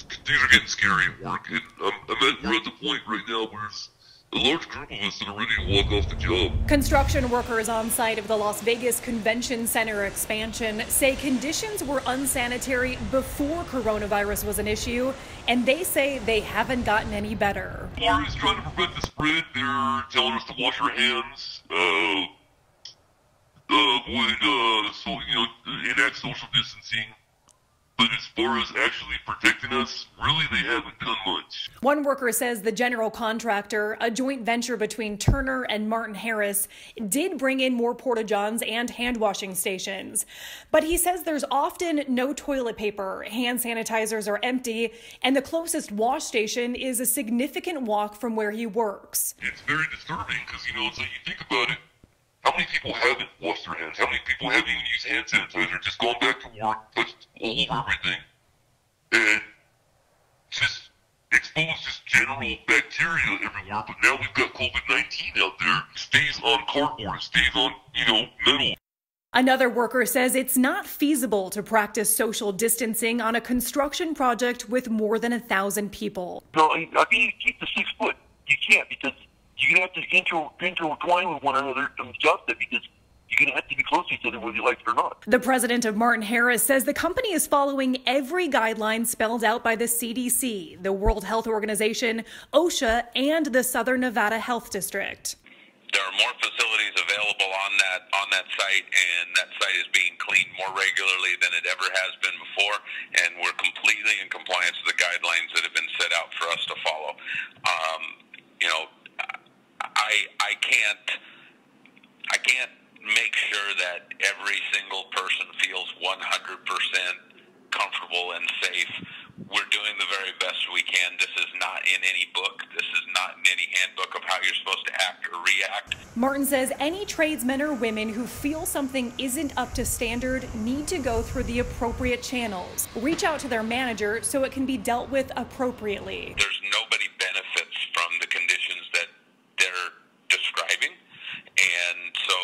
things are getting scary at work, and we're at the point right now where there's a large group of us that are ready to walk off the job. Construction workers on site of the Las Vegas Convention Center expansion say conditions were unsanitary before coronavirus was an issue, and they say they haven't gotten any better. Or is trying to prevent the spread. They're telling us to wash our hands, enact social distancing. But as far as actually protecting us, really they haven't done much. One worker says the general contractor, a joint venture between Turner and Martin Harris, did bring in more porta-johns and hand washing stations. But he says there's often no toilet paper, hand sanitizers are empty, and the closest wash station is a significant walk from where he works. It's very disturbing because, it's like you think about it. How many people haven't washed their hands? How many people haven't even used hand sanitizer? Just gone back to work, touched all over everything, and just exposed just general bacteria everywhere. But now we've got COVID-19 out there. It stays on cardboard. It stays on, metal. Another worker says it's not feasible to practice social distancing on a construction project with more than 1,000 people. No, I mean, you keep the 6 foot. You can't because you're going to have to intertwine with one another on the job site because you're going to have to be close to each other whether you like it or not. The president of Martin Harris says the company is following every guideline spelled out by the CDC, the World Health Organization, OSHA, and the Southern Nevada Health District. There are more facilities available on that site, and that site is being cleaned more regularly than it ever has been before, and we're completely in compliance with the guidelines that have been set out for us to follow. I can't make sure that every single person feels 100% comfortable and safe. We're doing the very best we can. This is not in any book. This is not in any handbook of how you're supposed to act or react. Martin says any tradesmen or women who feel something isn't up to standard need to go through the appropriate channels. Reach out to their manager so it can be dealt with appropriately. There's nobody benefits from the conditions that they're describing. And so,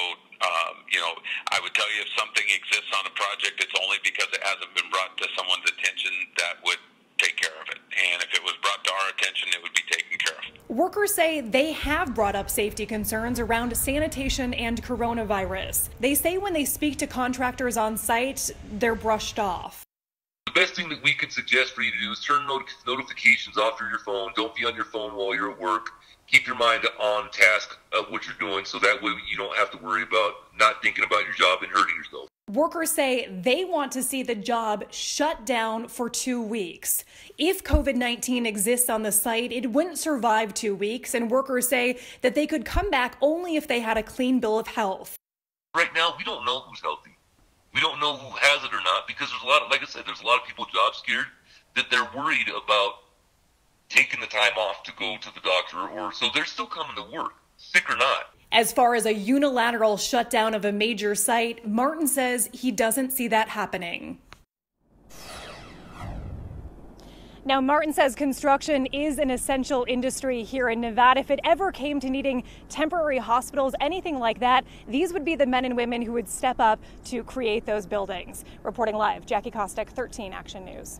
I would tell you if something exists on a project, it's only because it hasn't been brought to someone's attention that would take care of it. And if it was brought to our attention, it would be taken care of. Workers say they have brought up safety concerns around sanitation and coronavirus. They say when they speak to contractors on site, they're brushed off. The best thing that we can suggest for you to do is turn notifications off of your phone. Don't be on your phone while you're at work. Keep your mind on task of what you're doing so that way you don't have to worry about not thinking about your job and hurting yourself. Workers say they want to see the job shut down for 2 weeks. If COVID-19 exists on the site, it wouldn't survive 2 weeks, and workers say that they could come back only if they had a clean bill of health. Right now, we don't know who's healthy. We don't know who has it or not because there's a lot of, like I said, there's a lot of people job scared that they're worried about taking the time off to go to the doctor, so they're still coming to work, sick or not. As far as a unilateral shutdown of a major site, Martin says he doesn't see that happening. Now, Martin says construction is an essential industry here in Nevada. If it ever came to needing temporary hospitals, anything like that, these would be the men and women who would step up to create those buildings. Reporting live, Jackie Kostek, 13 Action News.